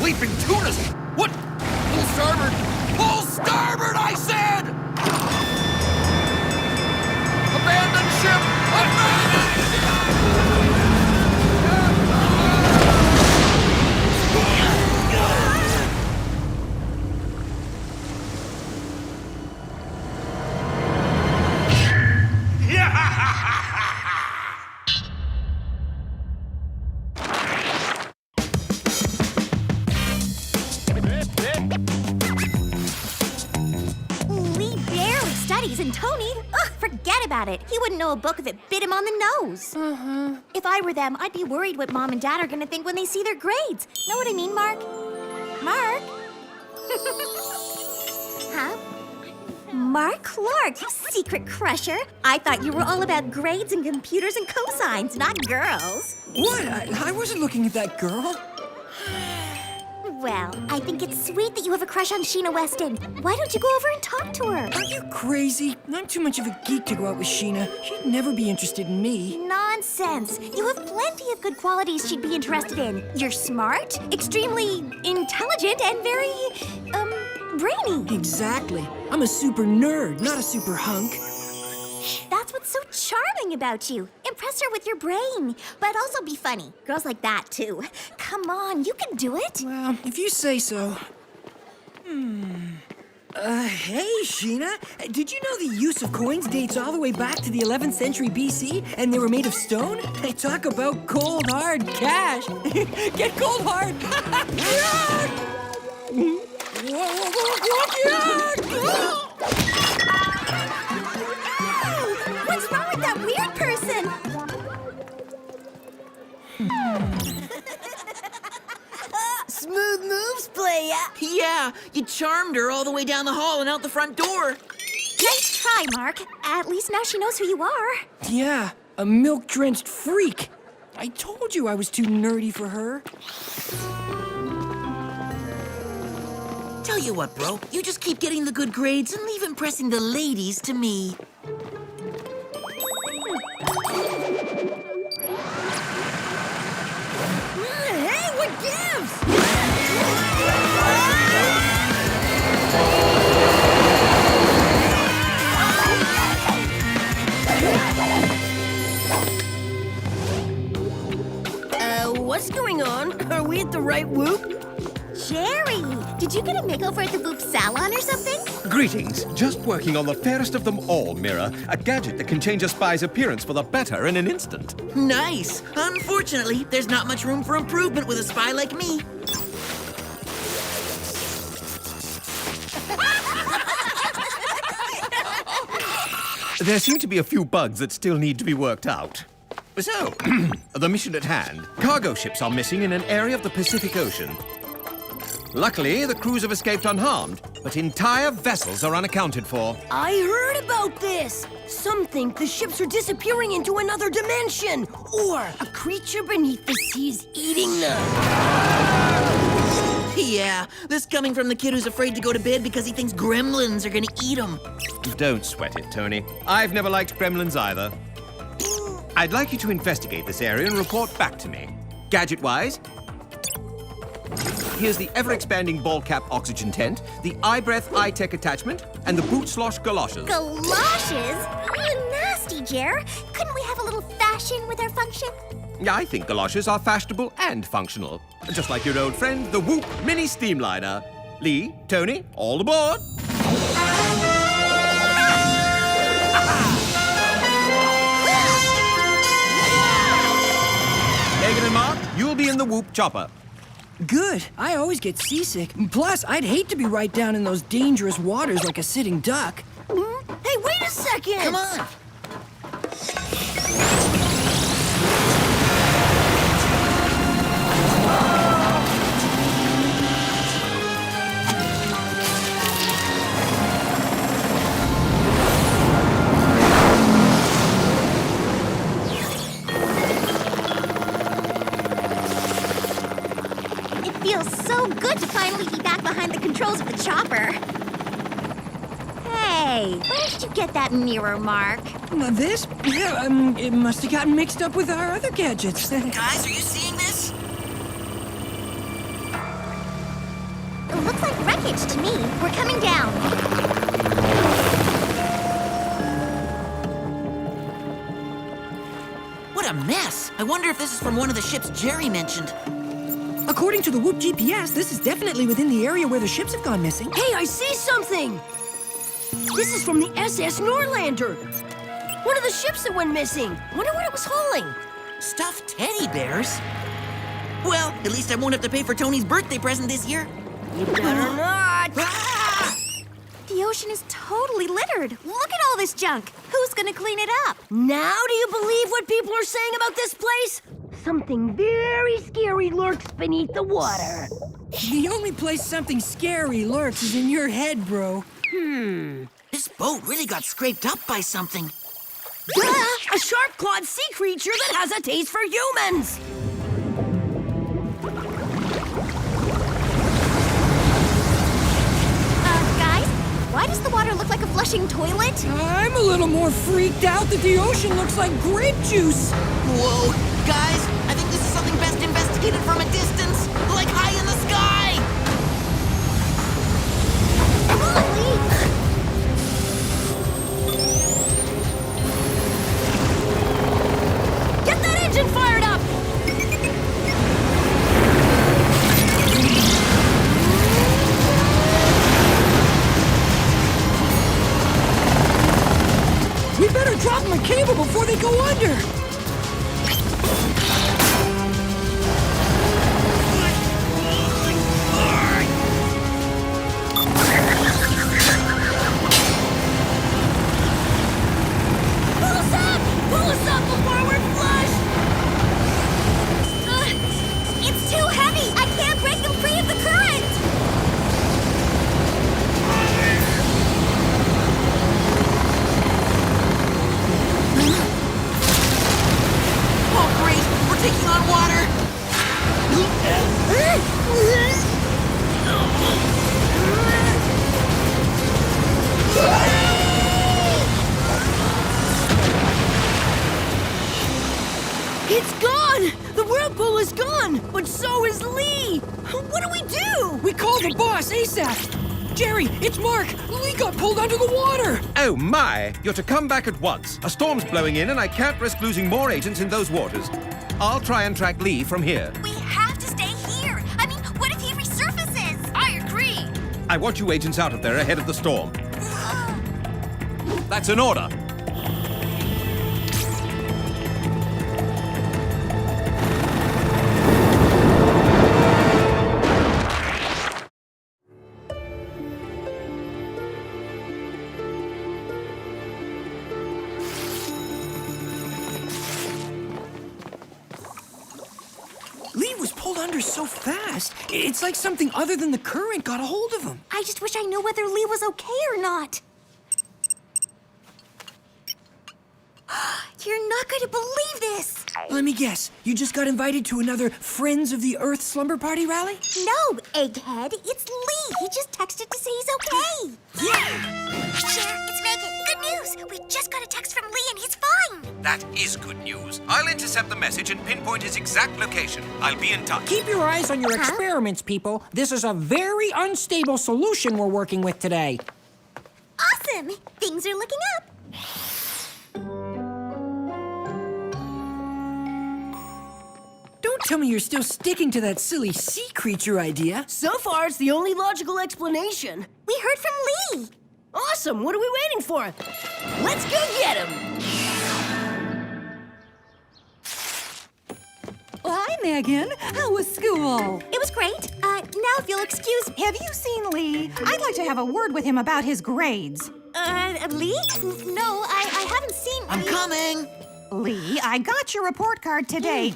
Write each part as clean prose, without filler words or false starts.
bleeping tunas! What? Pull starboard! Pull starboard, I said! Abandon ship! Abandon ship! And Tony, forget about it. He wouldn't know a book if it bit him on the nose. If I were them, I'd be worried what Mom and Dad are gonna think when they see their grades. Know what I mean, Mark? Mark? Huh? Mark Clark, you secret crusher. I thought you were all about grades and computers and cosines, not girls. What? I wasn't looking at that girl. Well, I think it's sweet that you have a crush on Sheena Weston. Why don't you go over and talk to her? Are you crazy? I'm too much of a geek to go out with Sheena. She'd never be interested in me. Nonsense. You have plenty of good qualities she'd be interested in. You're smart, extremely intelligent, and very, brainy. Exactly. I'm a super nerd, not a super hunk. That's what's so charming about you. Impress her with your brain, but also be funny. Girls like that, too. Come on, you can do it. Well, if you say so. Hey, Sheena. Did you know the use of coins dates all the way back to the 11th century BC, and they were made of stone? They talk about cold, hard cash. Get cold, hard. What's wrong with that weird person? Smooth moves, playa. Yeah, you charmed her all the way down the hall and out the front door. Nice try, Mark. At least now she knows who you are. Yeah, a milk-drenched freak. I told you I was too nerdy for her. Tell you what, bro. You just keep getting the good grades and leave impressing the ladies to me. Hey, what gives? What's going on? Are we at the right whoop? Jerry, did you get a makeover at the Boop Salon or something? Greetings. Just working on the fairest of them all, Mira. A gadget that can change a spy's appearance for the better in an instant. Nice. Unfortunately, there's not much room for improvement with a spy like me. There seem to be a few bugs that still need to be worked out. So, the mission at hand. Cargo ships are missing in an area of the Pacific Ocean. Luckily, the crews have escaped unharmed, but entire vessels are unaccounted for. I heard about this! Some think the ships are disappearing into another dimension, or a creature beneath the seas eating them. Yeah, this coming from the kid who's afraid to go to bed because he thinks gremlins are gonna eat him. Don't sweat it, Tony. I've never liked gremlins either. I'd like you to investigate this area and report back to me. Gadget-wise, here's the ever-expanding ball-cap oxygen tent, the eye-breath eye-tech attachment, and the boot-slosh galoshes. Galoshes? Oh, nasty, Jer. Couldn't we have a little fashion with our function? I think galoshes are fashionable and functional. Just like your old friend, the Whoop Mini Steamliner. Lee, Tony, all aboard! Megan and Mark, you'll be in the Whoop Chopper. Good. I always get seasick. Plus, I'd hate to be right down in those dangerous waters like a sitting duck. Hey, wait a second! Come on. Feels so good to finally be back behind the controls of the chopper. Hey, where did you get that mirror, Mark? This? Yeah, it must have gotten mixed up with our other gadgets. Guys, are you seeing this? package to me. We're coming down. What a mess! I wonder if this is from one of the ships Jerry mentioned. According to the Whoop GPS, this is definitely within the area where the ships have gone missing. Hey, I see something! This is from the SS Norlander. One of the ships that went missing. Wonder what it was hauling. Stuffed teddy bears? Well, at least I won't have to pay for Tony's birthday present this year. You better not. Ah! The ocean is totally littered. Look at all this junk. Who's gonna clean it up? Now do you believe what people are saying about this place? Something very scary lurks beneath the water. The only place something scary lurks is in your head, bro. This boat really got scraped up by something. Duh! A sharp-clawed sea creature that has a taste for humans! Guys, why does the water look like a flushing toilet? I'm a little more freaked out that the ocean looks like grape juice. Whoa, guys, I think this is something best investigated from a distance, like high in the sky! Come on, Lee. Get that engine fired up! We better drop them a cable before they go under. Pull us up! Pull us up before we're flushed! It's too heavy. I can't break them free of the current. Oh, great, we're taking on water! It's gone! The whirlpool is gone, but so is Lee! What do we do? We call the boss ASAP. Jerry, it's Mark. Lee got pulled under the water. Oh my! You're to come back at once. A storm's blowing in and I can't risk losing more agents in those waters. I'll try and track Lee from here. We have to stay here. I mean, what if he resurfaces? I agree. I want you agents out of there ahead of the storm. That's an order. Lee was pulled under so fast. It's like something other than the current got a hold of him. I just wish I knew whether Lee was okay or not. You're not going to believe this. Let me guess. You just got invited to another Friends of the Earth slumber party rally? No, egghead. It's Lee. He just texted to say he's okay. Yeah! Cher, it's Megan. Good news. We just got a text from Lee and he's fine. That is good news. I'll intercept the message and pinpoint his exact location. I'll be in touch. Keep your eyes on your experiments, people. This is a very unstable solution we're working with today. Awesome. Things are looking up. Don't tell me you're still sticking to that silly sea creature idea. So far, it's the only logical explanation. We heard from Lee. Awesome! What are we waiting for? Let's go get him! Hi, Megan. How was school? It was great. Now if you'll excuse me. Have you seen Lee? I'd like to have a word with him about his grades. Lee? No, I haven't seen I'm coming! Lee, I got your report card today,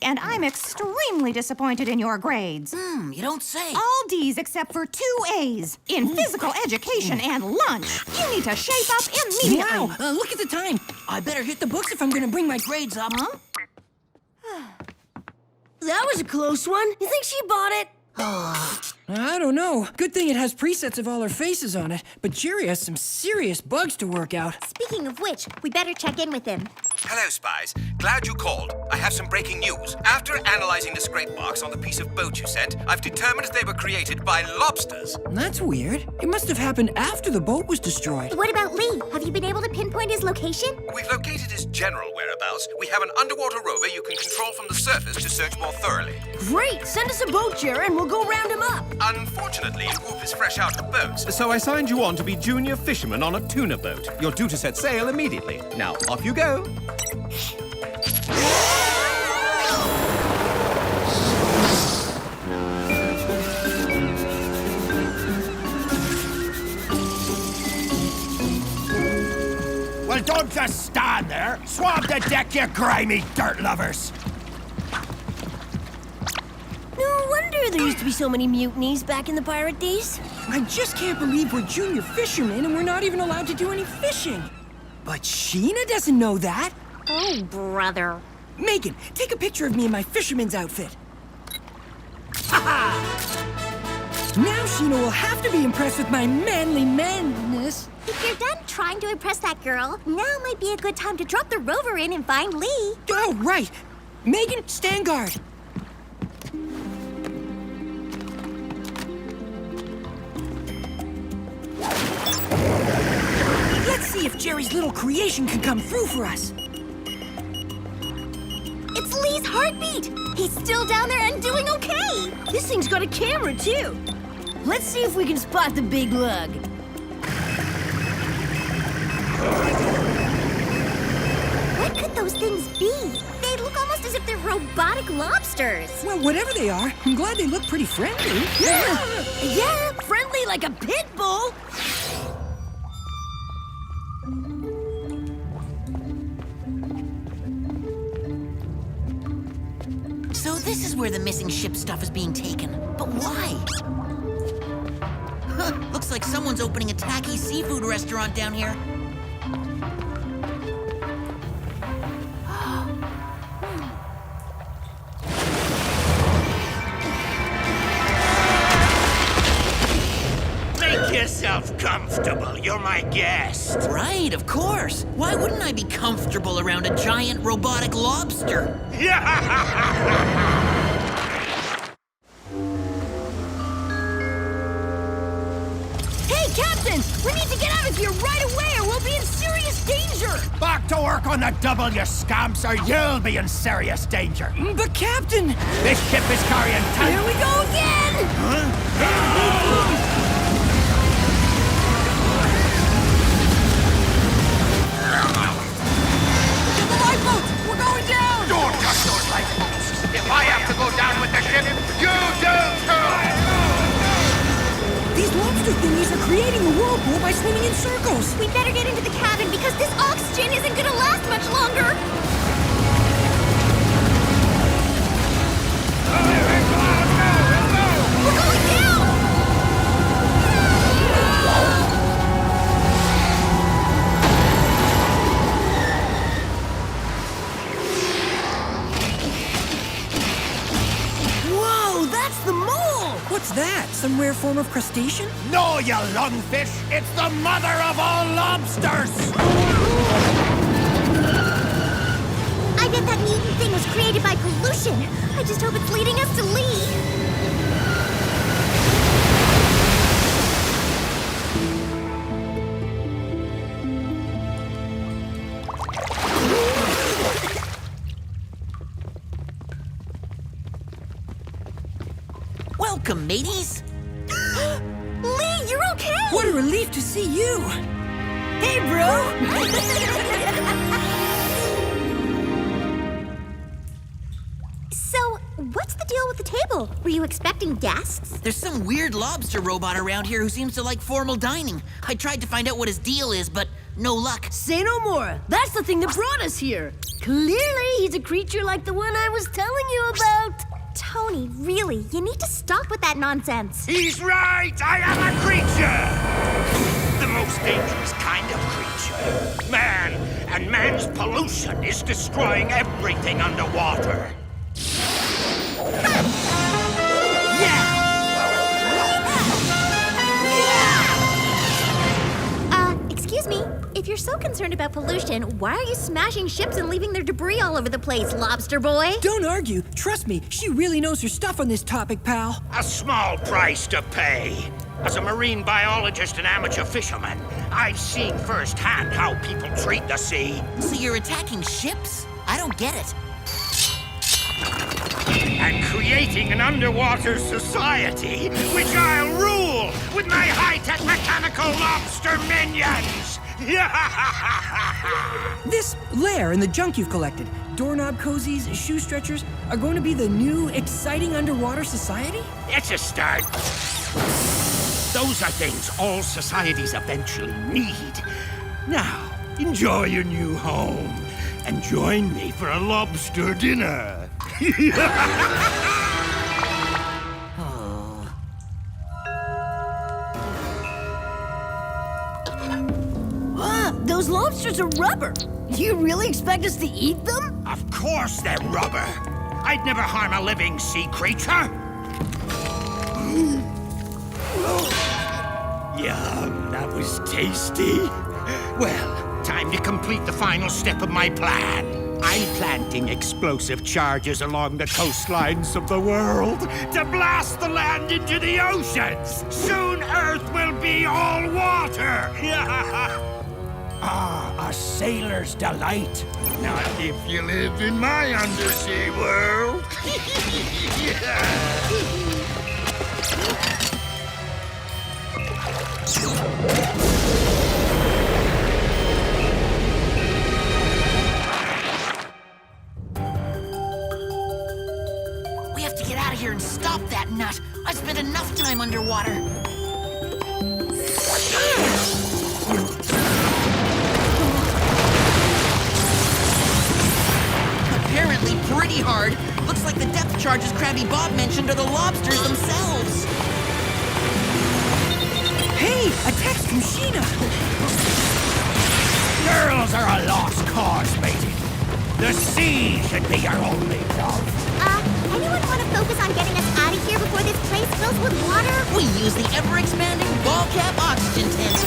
and I'm extremely disappointed in your grades. You don't say. All D's except for 2 A's in physical education and lunch. You need to shape up immediately. Wow, look at the time. I better hit the books if I'm gonna bring my grades up. Huh? That was a close one. You think she bought it? I don't know. Good thing it has presets of all our faces on it, but Jerry has some serious bugs to work out. Speaking of which, we better check in with him. Hello, Spies. Glad you called. I have some breaking news. After analyzing the scrape marks on the piece of boat you sent, I've determined they were created by lobsters. That's weird. It must have happened after the boat was destroyed. What about Lee? Have you been able to pinpoint his location? We've located his general whereabouts. We have an underwater rover you can control from the surface to search more thoroughly. Great! Send us a boat, Jerry, and we'll go round him up. Unfortunately, Whoop is fresh out of boats, so I signed you on to be junior fisherman on a tuna boat. You're due to set sail immediately. Now, off you go. Well, don't just stand there. Swab the deck, you grimy dirt lovers. No wonder there used to be so many mutinies back in the pirate days. I just can't believe we're junior fishermen and we're not even allowed to do any fishing. But Sheena doesn't know that. Oh, brother. Megan, take a picture of me in my fisherman's outfit. Now Sheena will have to be impressed with my manly madness. If you're done trying to impress that girl, now might be a good time to drop the rover in and find Lee. Oh, right. Megan, stand guard. Let's see if Jerry's little creation can come through for us. It's Lee's heartbeat. He's still down there and doing okay. This thing's got a camera, too. Let's see if we can spot the big lug. What could those things be? They look almost as if they're robotic lobsters. Well, whatever they are, I'm glad they look pretty friendly. Yeah, friendly like a pit bull. So this is where the missing ship stuff is being taken. But why? Huh, looks like someone's opening a tacky seafood restaurant down here. Make yourself comfortable. You're my guest. Right, of course. Why wouldn't I be comfortable around a giant robotic lobster? Hey, Captain! We need to get out of here right away or we'll be in serious danger! Back to work on the double, you scamps, or you'll be in serious danger. But Captain! This ship is carrying Here we go again! Get the lifeboat! We're going down! Don't touch those lifeboats. If I have to go down with the ship, you do too! These lobster thingies are creating a whirlpool by swimming in circles. We better get into the cabin because this oxygen isn't gonna last much longer. We're going down! Whoa, that's the mole! What's that? Some rare form of crustacean? No, you lungfish! It's the mother of all lobsters! I bet that mutant thing was created by pollution. I just hope it's leading us to Lee. Welcome, mateys. Lee, you're okay! What a relief to see you! Hey, bro! So, what's the deal with the table? Were you expecting guests? There's some weird lobster robot around here who seems to like formal dining. I tried to find out what his deal is, but no luck. Say no more. That's the thing that brought us here. Clearly, he's a creature like the one I was telling you about. Tony, really, you need to stop with that nonsense. He's right! I am a creature! The most dangerous kind of creature. Man, and man's pollution is destroying everything underwater. Yeah! you're so concerned about pollution, why are you smashing ships and leaving their debris all over the place, lobster boy? Don't argue. Trust me, she really knows her stuff on this topic, pal. A small price to pay. As a marine biologist and amateur fisherman, I've seen firsthand how people treat the sea. So you're attacking ships? I don't get it. And creating an underwater society, which I'll rule with my high-tech mechanical lobster minions! This lair and the junk you've collected, doorknob cozies, shoe stretchers, are going to be the new, exciting underwater society? It's a start. Those are things all societies eventually need. Now, enjoy your new home and join me for a lobster dinner. Those lobsters are rubber. Do you really expect us to eat them? Of course they're rubber. I'd never harm a living sea creature. Yum, that was tasty. Well, time to complete the final step of my plan. I'm planting explosive charges along the coastlines of the world to blast the land into the oceans. Soon Earth will be all water. Ah, a sailor's delight. Not if you live in my undersea world. We have to get out of here and stop that nut. I've spent enough time underwater. Apparently pretty hard. Looks like the depth charges Crabby Bob mentioned are the lobsters themselves. Hey, a text from Sheena. Girls are a lost cause, matey. The sea should be your only love. Anyone want to focus on getting us out of here before this place fills with water? We use the ever-expanding ball cap oxygen tent.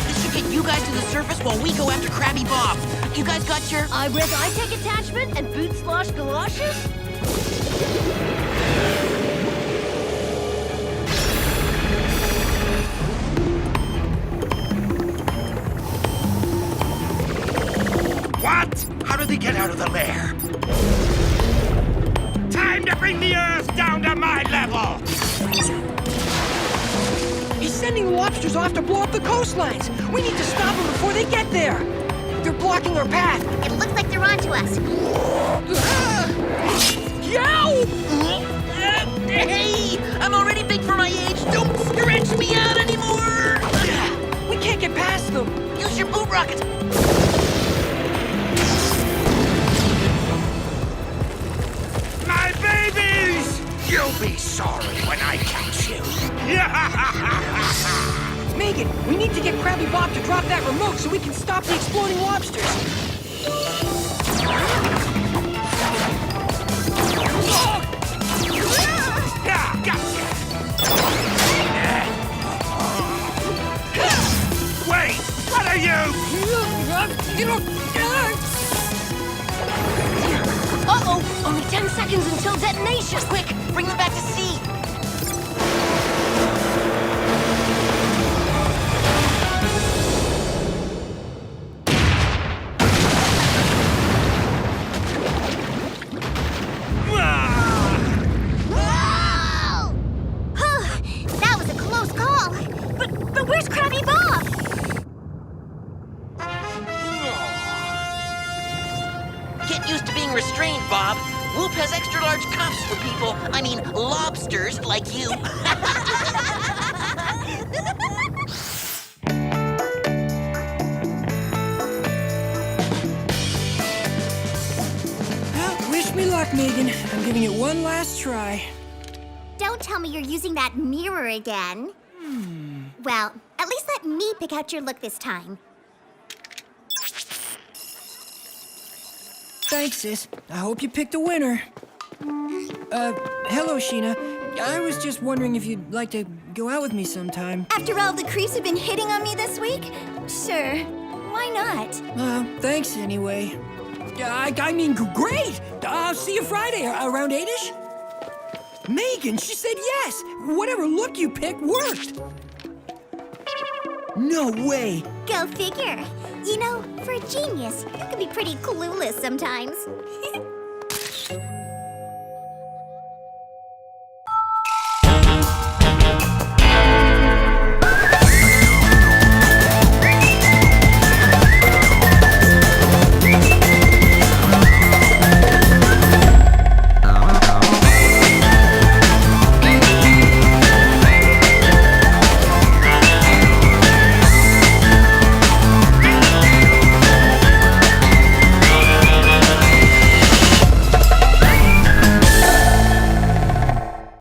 This should get you guys to the surface while we go after Crabby Bob. You guys got your... Eyebreath eye-tech attachment and boot/galoshes? What? How do they get out of the lair? Time to bring the Earth down to my level! He's sending the lobsters off to blow up the coastlines. We need to stop them before they get there. They're blocking our path. It looks like they're onto us. Yow! Hey! I'm already big for my age. Don't stretch me out anymore! We can't get past them. Use your boot rocket. My babies! You'll be sorry when I catch you. Megan, we need to get Crabby Bob to drop that remote so we can stop the exploding lobsters. Yeah, gotcha! Wait! What are you? Uh-oh! Only 10 seconds until detonation! Quick, bring them back to sea. That was a close call. But where's Crabby Bob? Get used to being restrained, Bob. Whoop has extra-large cuffs for people, I mean, lobsters like you. Well, wish me luck, Megan. I'm giving it one last try. Don't tell me you're using that mirror again. Well, at least let me pick out your look this time. Thanks, sis. I hope you picked a winner. Hello, Sheena. I was just wondering if you'd like to go out with me sometime. After all the creeps have been hitting on me this week? Sure. Why not? Thanks anyway. I mean, great! I'll see you Friday, around 8-ish? Megan, she said yes! Whatever look you picked worked! No way! Go figure. You know, for a genius, you can be pretty clueless sometimes.